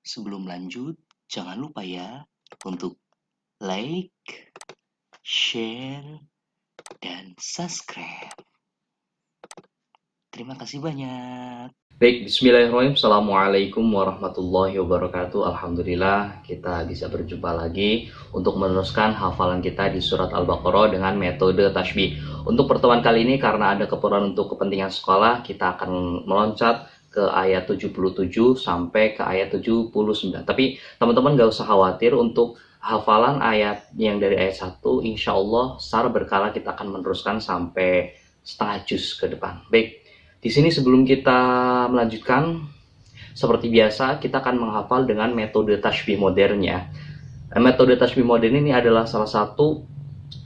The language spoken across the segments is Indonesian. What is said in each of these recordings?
Sebelum lanjut, jangan lupa ya untuk like, share, dan subscribe. Terima kasih banyak. Baik, bismillahirrahmanirrahim. Assalamualaikum warahmatullahi wabarakatuh. Alhamdulillah kita bisa berjumpa lagi untuk meneruskan hafalan kita di surat Al-Baqarah dengan metode tasbih. Untuk pertemuan kali ini karena ada keperluan untuk kepentingan sekolah, kita akan meloncat ke ayat 77 sampai ke ayat 79. Tapi teman-teman gak usah khawatir untuk hafalan ayat yang dari ayat 1, insya Allah secara berkala kita akan meneruskan sampai setengah juz ke depan. Baik, di sini sebelum kita melanjutkan, seperti biasa kita akan menghafal dengan metode tasbih modern ya. Metode tasbih modern ini adalah salah satu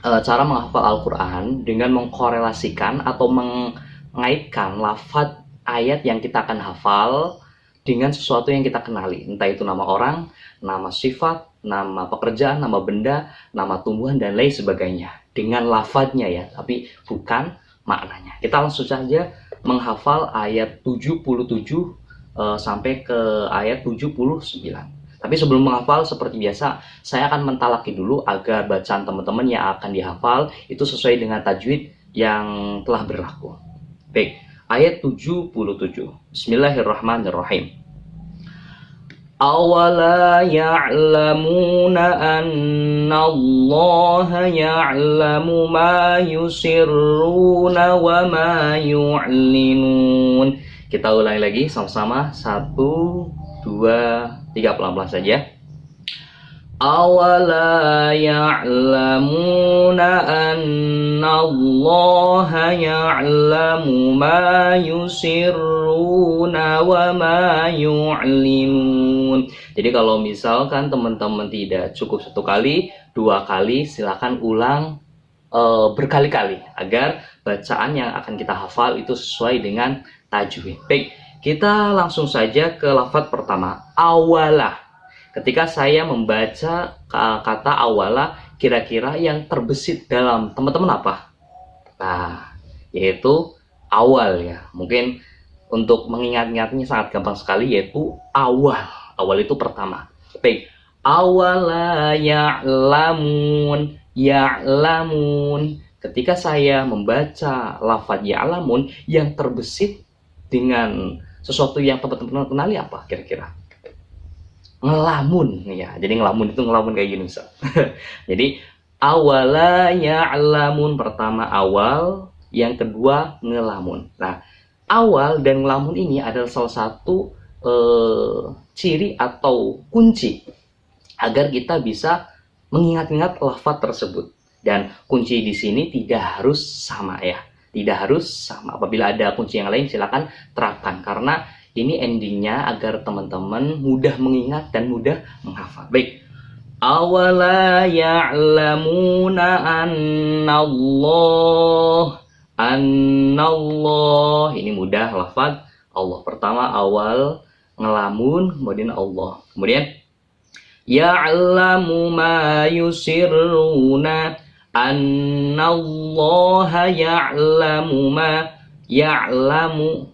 cara menghafal Al-Quran dengan mengkorelasikan atau mengaitkan lafadz ayat yang kita akan hafal dengan sesuatu yang kita kenali. Entah itu nama orang, nama sifat, nama pekerjaan, nama benda, nama tumbuhan, dan lain sebagainya. Dengan lafadznya ya, tapi bukan maknanya. Kita langsung saja menghafal ayat 77 sampai ke ayat 79. Tapi sebelum menghafal, seperti biasa, saya akan mentalaki dulu agar bacaan teman-teman yang akan dihafal itu sesuai dengan tajwid yang telah berlaku. Baik, ayat 77. Bismillahirrahmanirrahim. Awala ya'lamuna anna Allah ya'lamu ma yusirruna wa ma yu'linun. Kita ulangi lagi sama-sama. 1, 2, 3, pelan-pelan saja. Awala ya'lamuna anna Allah ya'lamu ma yusirruna wa ma yu'linun. Jadi kalau misalkan teman-teman tidak cukup 1 kali, 2 kali, silakan ulang berkali-kali agar bacaan yang akan kita hafal itu sesuai dengan tajwid. Baik, kita langsung saja ke lafadz pertama, awala. Ketika saya membaca kata awala, kira-kira yang terbesit dalam teman-teman apa? Nah, yaitu awal ya. Mungkin untuk mengingat-ingatnya sangat gampang sekali, yaitu awal. Awal itu pertama. Baik, awala ya'lamun, ya'lamun. Ketika saya membaca lafadz ya'lamun, yang terbesit dengan sesuatu yang teman-teman kenali apa kira-kira? Ngelamun ya. Jadi ngelamun itu ngelamun kayak gini Ustaz. Jadi awala ya'lamun, pertama awal, yang kedua ngelamun. Nah, awal dan ngelamun ini adalah salah satu ciri atau kunci agar kita bisa mengingat-ingat lafaz tersebut. Dan kunci di sini tidak harus sama ya. Tidak harus sama. Apabila ada kunci yang lain silakan terapkan karena ini endingnya agar teman-teman mudah mengingat dan mudah menghafal. Baik. Awala ya'lamuna annallah. Ini mudah lafaz Allah. Pertama awal, ngelamun, kemudian Allah. Kemudian ya'lamu ma yusirruna, annallaha ya'lamu ma ya'lamu.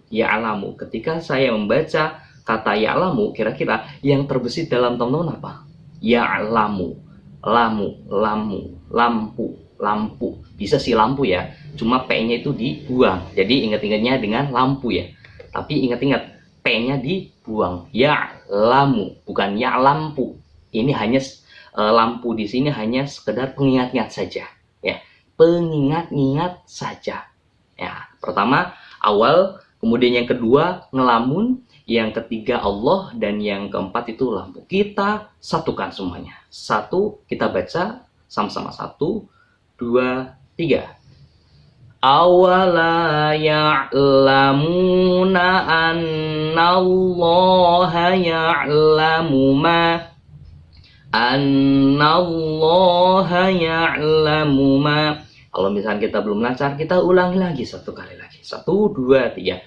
Ketika saya membaca kata ya'lamu, kira-kira yang terbesit dalam teman-teman apa? Ya'lamu, lampu. Bisa sih lampu ya, cuma P-nya itu dibuang. Jadi ingat-ingatnya dengan lampu ya. Tapi ingat-ingat P-nya dibuang. Ya'lamu, bukan ya'lampu. Ini hanya lampu di sini hanya sekedar pengingat-ingat saja ya. Pengingat-ingat saja. Ya, pertama awal, kemudian yang kedua ngelamun, yang ketiga Allah, dan yang keempat itu lampu. Kita satukan semuanya. Satu, kita baca sama-sama. 1, 2, 3. Awala ya'lamuna annallaha ya'lamu ma Kalau misalnya kita belum lancar, kita ulangi lagi 1 kali lagi. 1, 2, 3.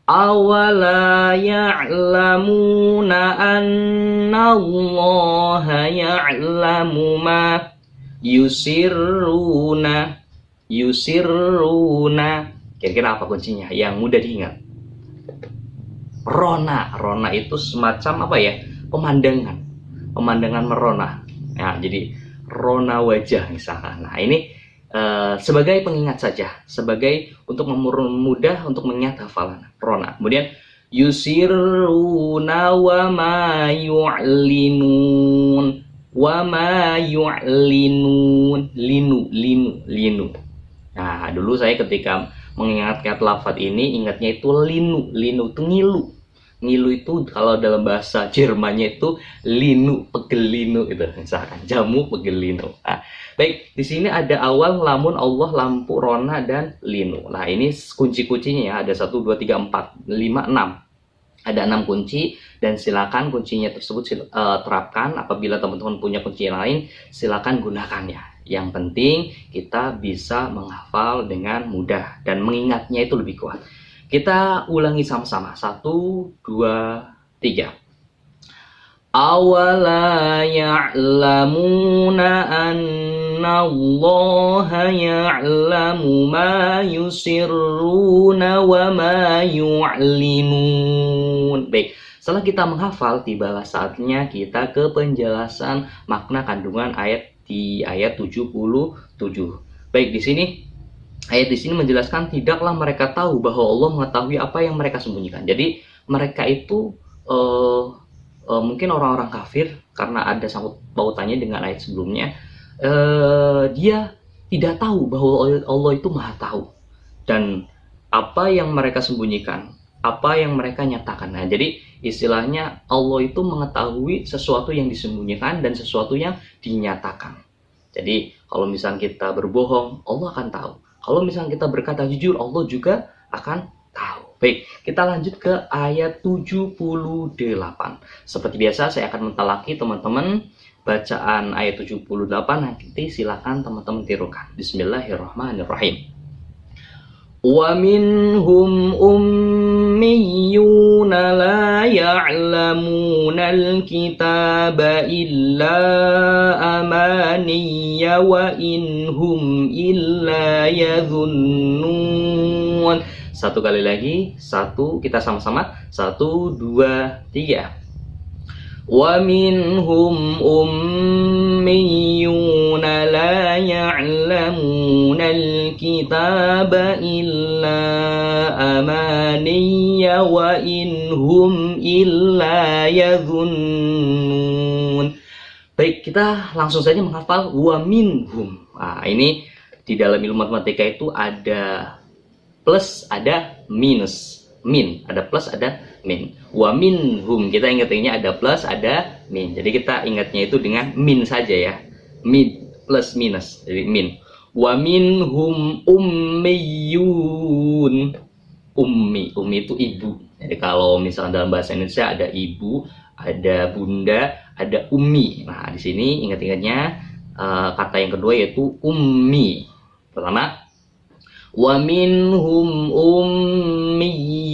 Awala ya'lamuna annallaha ya'lamu ma yusirruna. Kira-kira apa kuncinya? Yang mudah diingat. Rona itu semacam apa ya? pemandangan merona. Nah, jadi rona wajah misalkan. Nah, ini sebagai pengingat saja, sebagai untuk mempermudah untuk mengingat hafalan rona. Kemudian yusiruna wa ma yu'linun, linu. Nah, dulu saya ketika mengingat lafadz ini ingatnya itu linu itu ngilu. Ngilu itu kalau dalam bahasa Jermannya itu linu, pegelinu itu misalkan, jamu pegelinu. Nah, baik, di sini ada awal, lamun, Allah, lampu, rona, dan linu. Nah, ini kunci-kuncinya ya, ada 1, 2, 3, 4, 5, 6. Ada 6 kunci, dan silakan kuncinya tersebut terapkan. Apabila teman-teman punya kunci yang lain, silakan gunakannya. Yang penting kita bisa menghafal dengan mudah dan mengingatnya itu lebih kuat. Kita ulangi sama-sama. 1, 2, 3. Awala ya'lamuna annallaha ya'lamu ma yusirruna wa ma yu'linun. Baik, setelah kita menghafal, tibalah saatnya kita ke penjelasan makna kandungan ayat di ayat 77. Baik, di sini ayat di sini menjelaskan tidaklah mereka tahu bahwa Allah mengetahui apa yang mereka sembunyikan. Jadi mereka itu mungkin orang-orang kafir, karena ada sangkut pautannya dengan ayat sebelumnya, dia tidak tahu bahwa Allah itu maha tahu dan apa yang mereka sembunyikan, apa yang mereka nyatakan. Nah, jadi istilahnya Allah itu mengetahui sesuatu yang disembunyikan dan sesuatu yang dinyatakan. Jadi kalau misalnya kita berbohong, Allah akan tahu. Kalau misalnya kita berkata jujur, Allah juga akan tahu. Baik, kita lanjut ke ayat 78. Seperti biasa saya akan mentalaki teman-teman bacaan ayat 78, nanti silakan teman-teman tirukan. Bismillahirrahmanirrahim. Wa minhum ummiyuna la ya'lamuna al-kitaba illa amaniya wa inhum illa yadhunnun. Satu kali lagi, kita sama-sama. 1, 2, 3. Wa minhum ummiyuna la ya'lamuna al-kitaba illa amaniya wa inhum illa yadhunnun. Baik, kita langsung saja menghafal wa minhum. Nah, ini di dalam ilmu matematika itu ada plus, ada minus. Min, ada plus, ada min. Wa minhum, kita ingatnya ada plus, ada min. Jadi kita ingatnya itu dengan min saja ya. Min plus minus, jadi min. Wa minhum ummiyun. Ummi itu ibu. Jadi kalau misalnya dalam bahasa Indonesia ada ibu, ada bunda, ada ummi. Nah, di sini ingat-ingatnya kata yang kedua yaitu ummi. Pertama, wa minhum ummiyuna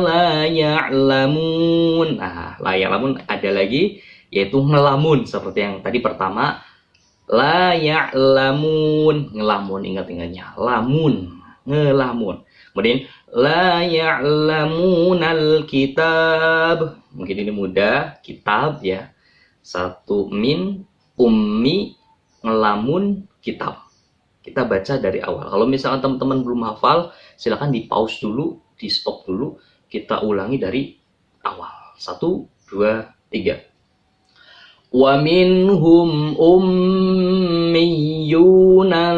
la ya'lamun. Nah, la ya'lamun ada lagi yaitu ngelamun, seperti yang tadi pertama. La ya'lamun, ngelamun, ingat-ingatnya lamun, ngelamun. Kemudian la ya'lamunal kitab, mungkin ini mudah, kitab ya. 1 min, ummi, ngelamun, kitab. Kita baca dari awal. Kalau misalkan teman-teman belum hafal, silakan di pause dulu, di stop dulu, kita ulangi dari awal. 1, 2, 3. Wa minhum ummiyuna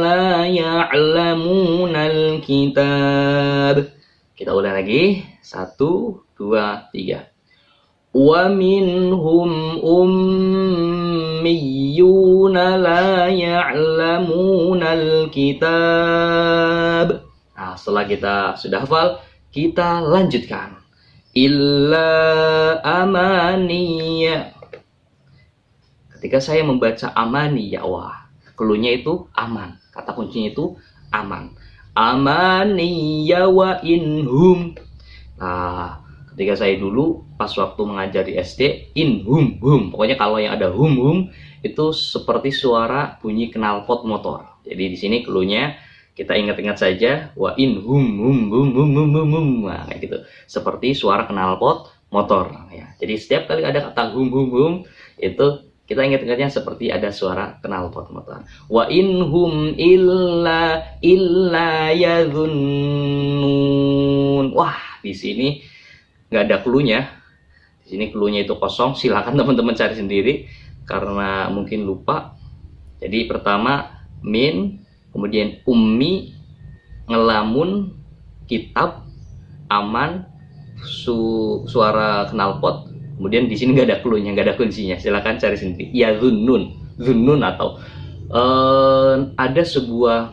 la ya'lamunal kitab. Kita ulang lagi. 1, 2, 3. Wa minhum ummiyuna la ya'lamunal kitab. Nah, setelah kita sudah hafal, kita lanjutkan. Illa amaniya. Ketika saya membaca amaniya, wah, cluenya itu aman. Kata kuncinya itu aman. Amaniya wa inhum. Nah, ketika saya dulu pas waktu mengajar di SD, hum. Pokoknya kalau yang ada hum itu seperti suara bunyi knalpot motor. Jadi di sini cluenya kita ingat-ingat saja wa hum. Nah, kayak gitu. Seperti suara knalpot motor ya. Jadi setiap kali ada kata hum hum hum itu kita ingat-ingatnya seperti ada suara knalpot motor. Wa inhum illa yadhunnun. Wah, di sini nggak ada cluenya. Di sini cluenya itu kosong. Silakan teman-teman cari sendiri karena mungkin lupa. Jadi pertama min, kemudian ummi, ngelamun, kitab, aman, suara knalpot. Kemudian di sini nggak ada cluenya, nggak ada kuncinya. Silakan cari sendiri. Ya zunnun atau ada sebuah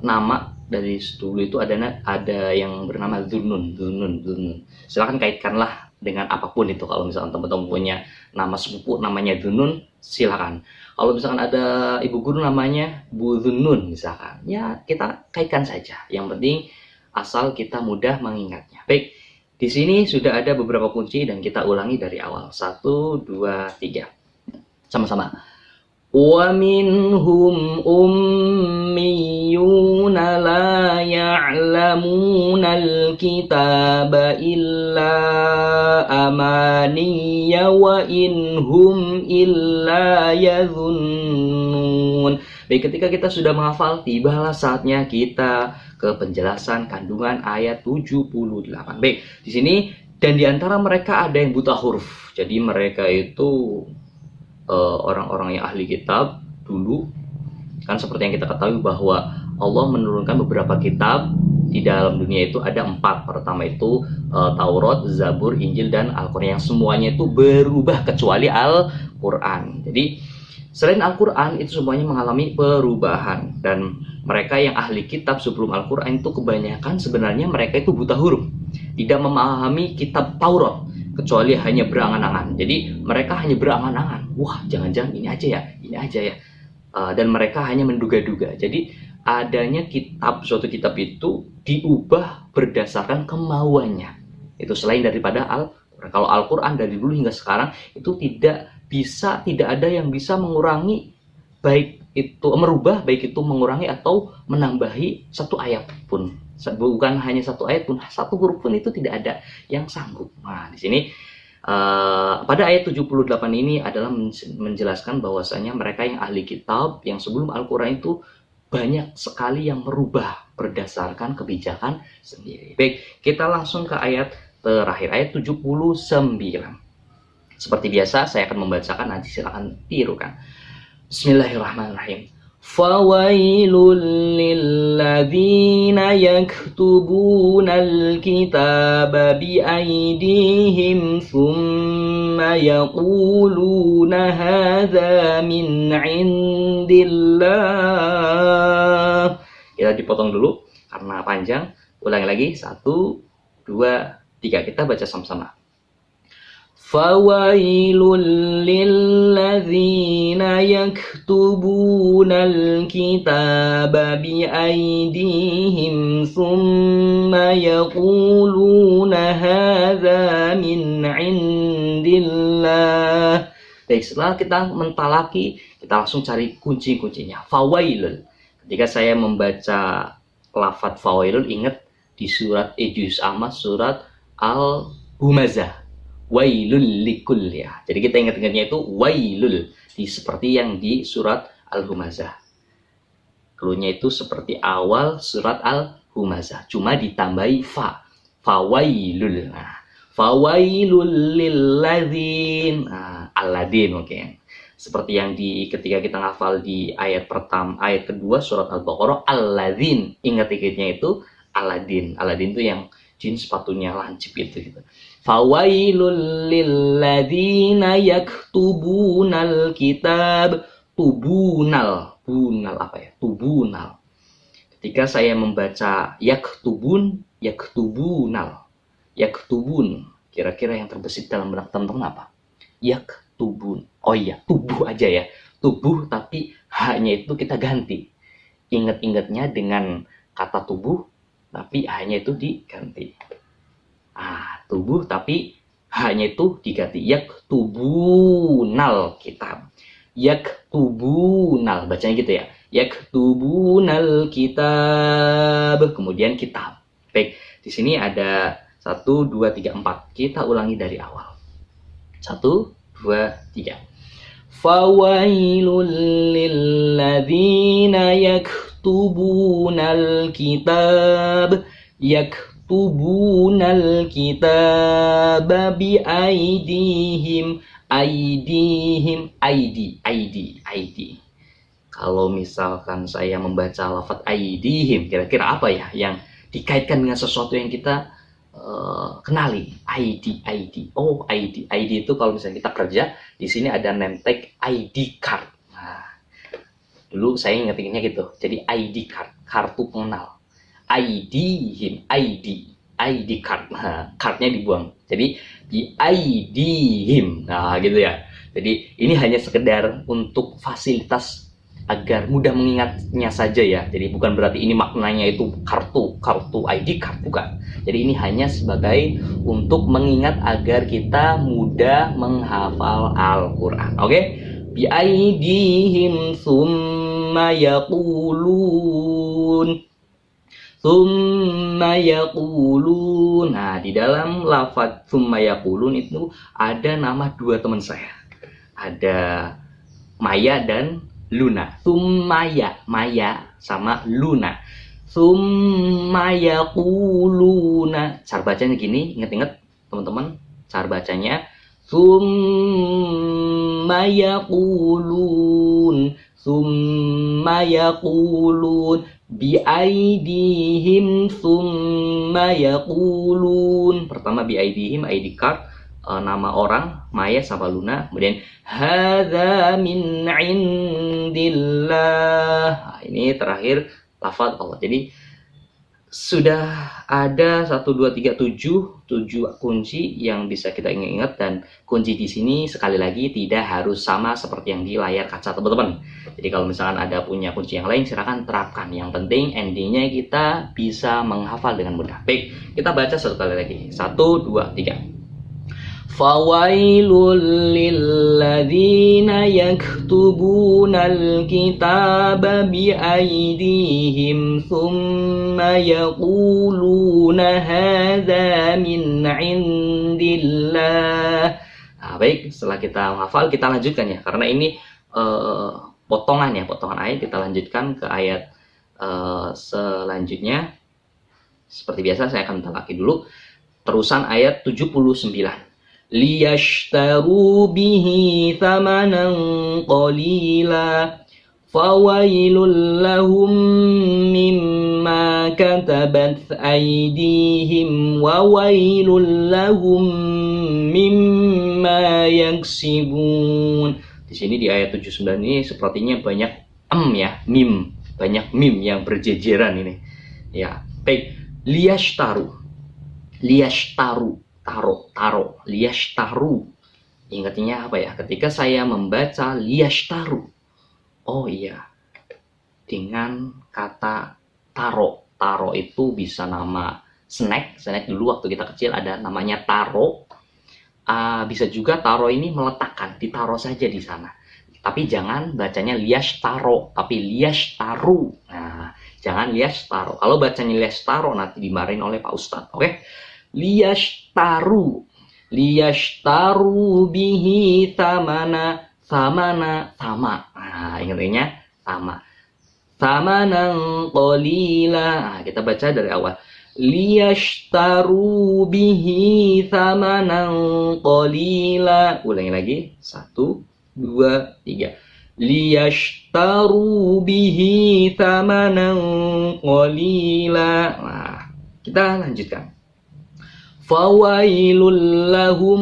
nama dari dulu itu ada yang bernama zunnun. Silakan kaitkanlah dengan apapun itu. Kalau misalkan teman-teman punya nama sepupu namanya Zunnun, silakan. Kalau misalkan ada ibu guru namanya Bu Zunnun misalkan, ya kita kaitkan saja. Yang penting asal kita mudah mengingatnya. Baik, di sini sudah ada beberapa kunci dan kita ulangi dari awal. 1, 2, 3. Sama-sama. Wa minhum ummiyuna la ya'lamunal kitaba illa amaniya wa inhum illa yadhunnun. Baik, ketika kita sudah menghafal, tibalah saatnya kita ke penjelasan kandungan ayat 78. Baik, di sini dan di antara mereka ada yang buta huruf. Jadi mereka itu orang-orang yang ahli kitab dulu, kan seperti yang kita ketahui bahwa Allah menurunkan beberapa kitab di dalam dunia itu ada 4. Pertama itu Taurat, Zabur, Injil, dan Al-Quran, yang semuanya itu berubah kecuali Al-Quran. Jadi selain Al-Quran itu semuanya mengalami perubahan, dan mereka yang ahli kitab sebelum Al-Quran itu kebanyakan sebenarnya mereka itu buta huruf, tidak memahami kitab Taurat, kecuali hanya berangan-angan. Jadi mereka hanya berangan-angan, wah jangan-jangan ini aja ya, dan mereka hanya menduga-duga. Jadi adanya suatu kitab itu diubah berdasarkan kemauannya. Itu selain daripada Al-Quran. Kalau Al-Quran dari dulu hingga sekarang itu tidak ada yang bisa mengurangi, merubah baik itu mengurangi atau menambahi satu ayat pun. Bukan hanya satu ayat pun, satu huruf pun itu tidak ada yang sanggup. Nah, di sini pada ayat 78 ini adalah menjelaskan bahwasanya mereka yang ahli kitab yang sebelum Al-Quran itu banyak sekali yang merubah berdasarkan kebijakan sendiri. Baik, kita langsung ke ayat terakhir, ayat 79. Seperti biasa saya akan membacakan, nanti silakan tirukan. Bismillahirrahmanirrahim. Fawailul lilladzina yaktubunal kitaba biaydihim thumma yaquluna hadza min indillah. Kita dipotong dulu karena panjang. Ulangi lagi, 1, 2, 3. Kita baca sama-sama. Fawailul lilladzina yaktubunal kitaba biaydihim thumma yaquluna hadza min indillah. Baik, setelah kita mentalaki, kita langsung cari kunci-kuncinya. Fawailul. Ketika saya membaca lafadz fawailul, ingat di surat juz amma surat Al-Humazah. Wailul likul ya. Jadi kita ingat-ingatnya itu wailul, seperti yang di surat Al-Humazah. Cluenya itu seperti awal surat Al-Humazah, cuma ditambahi fa. Fawailul. Nah, fawailul lilladzin. Nah, Aladin mungkin. Seperti yang ketika kita ngafal di ayat kedua surat Al-Baqarah, Alladzin. Ingat-ingatnya itu Aladin. Aladin itu yang jin sepatunya lancip itu gitu. Fawailul lilladzina yaktubunal kitab. Bunal apa ya? Tubunal. Ketika saya membaca yaktubunal, yaktubun, kira-kira yang terbesit dalam benak teman-teman apa? Yaktubun. Oh iya, tubuh aja ya. Tubuh tapi hanya itu kita ganti. Ingat-ingatnya dengan kata tubuh, tapi hanya itu diganti. Tubuh tapi hanya itu diganti. Yaktubunal kitab. Yaktubunal, bacanya gitu ya. Yaktubunal kitab, kemudian kitab. Baik, di sini ada 1, 2, 3, 4. Kita ulangi dari awal. 1, 2, 3. Fawailul lilladzina yaktubunal kitab biaidihim ID. Kalau misalkan saya membaca lafaz aidihim, kira-kira apa ya yang dikaitkan dengan sesuatu yang kita kenali? ID. Oh, ID itu kalau misalnya kita kerja, di sini ada name tag ID card. Nah, dulu saya ngetiknya gitu. Jadi ID card, kartu pengenal. ID card. Nah, cardnya dibuang. Jadi di ID-him. Nah, gitu ya. Jadi ini hanya sekedar untuk fasilitas agar mudah mengingatnya saja ya. Jadi bukan berarti ini maknanya itu kartu ID card, bukan. Jadi ini hanya sebagai untuk mengingat agar kita mudah menghafal Al-Qur'an. Oke? Bi aidihim summa yaqulun. Nah, di dalam lafaz summa yaqulun itu ada nama dua teman saya. Ada Maya dan Luna. Maya sama Luna. Summa yaquluna. Cara bacanya gini, ingat-ingat teman-teman, cara bacanya summa yaqulun biaidihim summa yaqulun. Pertama biaidihim, ID card, nama orang Maya sama Luna. Kemudian hadza min indillah. Nah, ini terakhir lafaz Allah. Jadi sudah ada 1, 2, 3, 7 kunci yang bisa kita ingat-ingat, dan kunci di sini sekali lagi tidak harus sama seperti yang di layar kaca teman-teman. Jadi kalau misalkan ada punya kunci yang lain, silakan terapkan. Yang penting endingnya kita bisa menghafal dengan mudah. Baik, kita baca satu kali lagi. 1, 2, 3. Fawailul lilladzina yaktubunal kitaba biaidihim summa yaquluna hadza min indillah. Nah, baik, setelah kita menghafal, kita lanjutkan ya, karena ini potongan ayat. Kita lanjutkan ke ayat selanjutnya. Seperti biasa saya akan talaki dulu terusan ayat 79. Liyashtaru bihi thamanan qalila fawailul lahum mimma katabat aydihim wa wailul lahum mimma yaksibun. Di sini di ayat 79 ini sepertinya banyak mim, banyak mim yang berjejeran ini. Ya, baik. Liyashtaru, liyashtaru. Ingatnya apa ya? Ketika saya membaca liyashtaru, oh iya, dengan kata taro. Taro itu bisa nama snack dulu waktu kita kecil ada namanya taro. Bisa juga taro ini meletakkan, ditaro saja di sana. Tapi jangan bacanya liyashtaro, tapi liyashtaru. Nah, jangan liyashtaro. Kalau bacanya liyashtaro nanti dimarahin oleh Pak Ustadz. Oke? Liyashtaru bihi sama. Nah, ingatnya sama. Samanan qalila. Nah, kita baca dari awal. Liyashtaru bihi samanan qalila. Ulangi lagi. 1, 2, 3. Liyashtaru bihi samanan qalila. Nah, kita lanjutkan. Fawailul lahum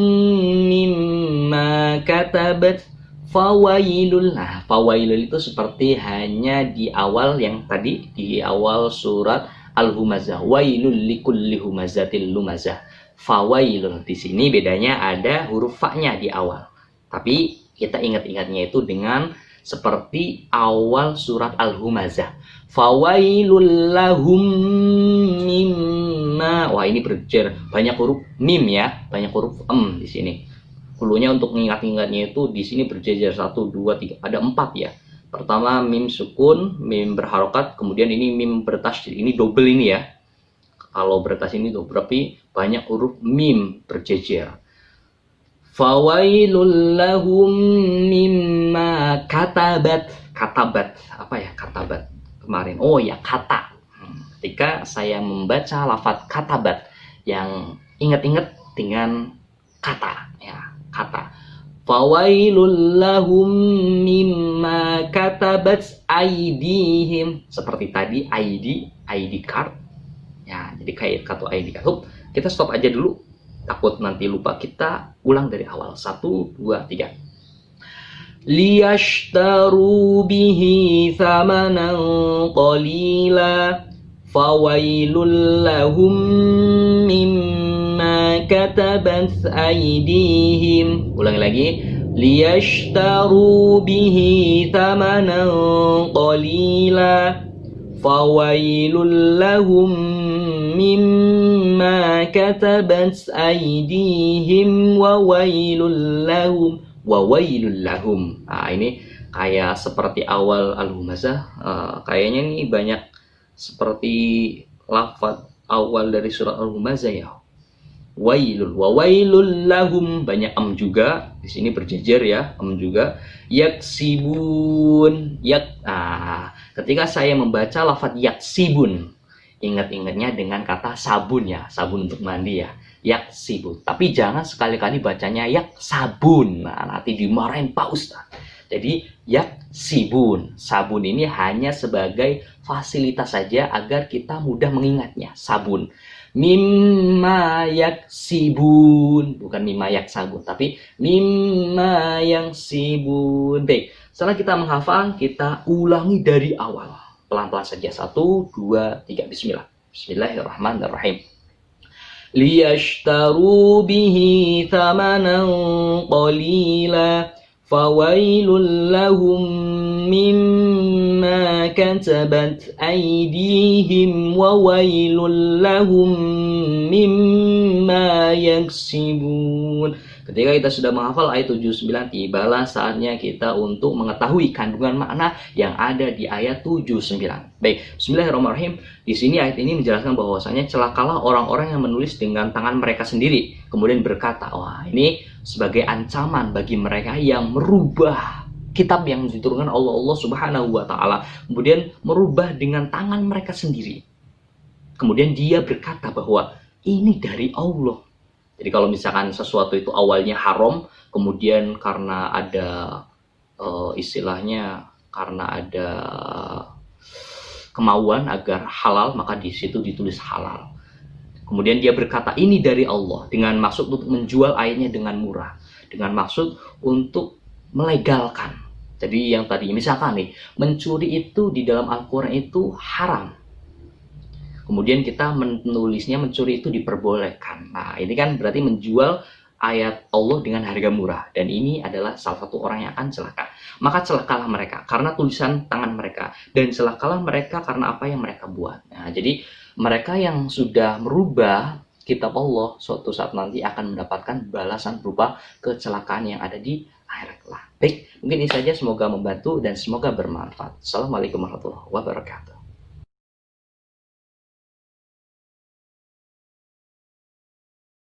mimma katabat. Fawailul. Nah, fawailul itu seperti hanya di awal yang tadi, di awal surat Al-Humazah. Wailul likulli humazatil lumazah. Fawailul. Di sini bedanya ada huruf fa-nya di awal. Tapi kita ingat-ingatnya itu dengan seperti awal surat Al-Humazah. Fawailul lahum mimma. Wah, ini berjejer banyak huruf mim ya, banyak huruf di sini. Hulunya untuk mengingat-ingatnya itu di sini berjejer 1, 2, 3, ada 4 ya. Pertama mim sukun, mim berharokat, kemudian ini mim bertasydid. Ini double ini ya. Kalau berkas ini tuh berarti banyak huruf mim berjejer. Fawailul lahum mimma katabat. Katabat apa ya katabat kemarin? Oh ya kata. Ketika saya membaca lafaz katabat yang ingat-ingat dengan kata ya kata. Fawailul lahum mimma katabat aidihim. Seperti tadi ID card ya, jadi kayak kartu ID card. Kita stop aja dulu, takut nanti lupa. Kita ulang dari awal. 1, 2, 3. Liyashtaru bihi thamanan qalila fawailul lahum mimma katabat aydihim. Ulangi lagi. Liyashtaru bihi thamanan qalila fawailul lahum mimma katabat aydihim wa wailul lahum. Nah, ini kayak seperti awal al-humazah. Kayaknya nih banyak seperti lafaz awal dari surat al-humazah ya. Wailul wa wailul lahum, banyak juga di sini berjejer ya, juga. Yaksibun ketika saya membaca lafaz yaksibun, ingat-ingatnya dengan kata sabun ya, sabun untuk mandi ya, yaksibun. Tapi jangan sekali-kali bacanya yaksabun, nanti dimarahin Pak Ustaz. Jadi yaksibun, sabun ini hanya sebagai fasilitas saja agar kita mudah mengingatnya, sabun. Mimma yaksibun, bukan mimma yaksabun, tapi mimma yaksibun. Baik, setelah kita menghafal, kita ulangi dari awal. Pelan-pelan saja. 1, 2, 3. Bismillah. Bismillahirrahmanirrahim. Liyashtaru bihi thamanan qalila fawailul lahum mimma katabat aydihim wa wailul lahum mimma yaksibun. Ketika kita sudah menghafal ayat 79, tibalah saatnya kita untuk mengetahui kandungan makna yang ada di ayat 79. Baik, bismillahirrahmanirrahim. Di sini ayat ini menjelaskan bahwasanya celakalah orang-orang yang menulis dengan tangan mereka sendiri, kemudian berkata, wah ini sebagai ancaman bagi mereka yang merubah kitab yang diturunkan Allah Subhanahu wa Ta'ala, kemudian merubah dengan tangan mereka sendiri. Kemudian dia berkata bahwa ini dari Allah. Jadi kalau misalkan sesuatu itu awalnya haram, kemudian karena ada istilahnya karena ada kemauan agar halal, maka di situ ditulis halal. Kemudian dia berkata ini dari Allah dengan maksud untuk menjual ayatnya dengan murah, dengan maksud untuk melegalkan. Jadi yang tadi misalkan nih, mencuri itu di dalam Al-Quran itu haram. Kemudian kita menulisnya mencuri itu diperbolehkan. Nah, ini kan berarti menjual ayat Allah dengan harga murah. Dan ini adalah salah satu orang yang akan celaka. Maka celakalah mereka karena tulisan tangan mereka. Dan celakalah mereka karena apa yang mereka buat. Nah, jadi mereka yang sudah merubah kitab Allah suatu saat nanti akan mendapatkan balasan berupa kecelakaan yang ada di akhirat lah. Baik, mungkin ini saja, semoga membantu dan semoga bermanfaat. Assalamualaikum warahmatullahi wabarakatuh.